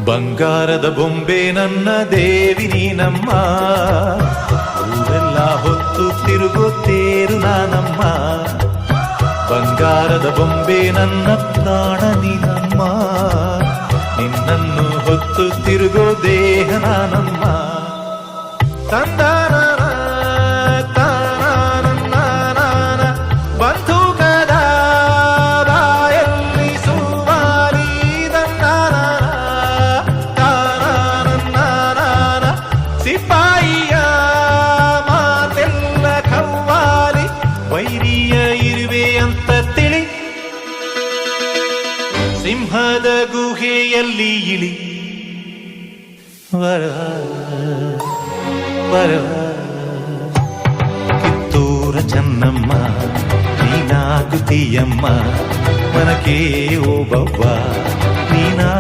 ಬಂಗಾರದ ಬೊಂಬೆ ನನ್ನ ದೇವಿ ನೀನಮ್ಮ, ಊರೆಲ್ಲ ಹೊತ್ತು ತಿರುಗುತ್ತೇರು ನಾನಮ್ಮ. ಬಂಗಾರದ ಬೊಂಬೆ ನನ್ನ ಪ್ರಾಣ ನೀನಮ್ಮ, ನಿನ್ನನ್ನು ಹೊತ್ತು ತಿರುಗೋ ದೇಹ ನಾನಮ್ಮ. ತಂದಾನ ಬಂಧುಕದ ಬಾಯಲ್ಲಿ ಸುವಾಲಿ ದಂದಾನ ತಾನ ಸಿಪಾಯಿಯ ಮಾತೆಲ್ಲ ಕವ್ವಾಲಿ, ವೈರಿಯ ಇರುವೆ ಅಂತ ತಿಳಿ, ಸಿಂಹದ ಗುಹೆಯಲ್ಲಿ ಇಳಿ. ವರ ವರ ಕಿತ್ತೂರ ಚೆನ್ನಮ್ಮ ನೀನಾಗುತ್ತೀಯಮ್ಮ, ಮನಕೆ ಓ ಬವ್ವ ನೀನಾ.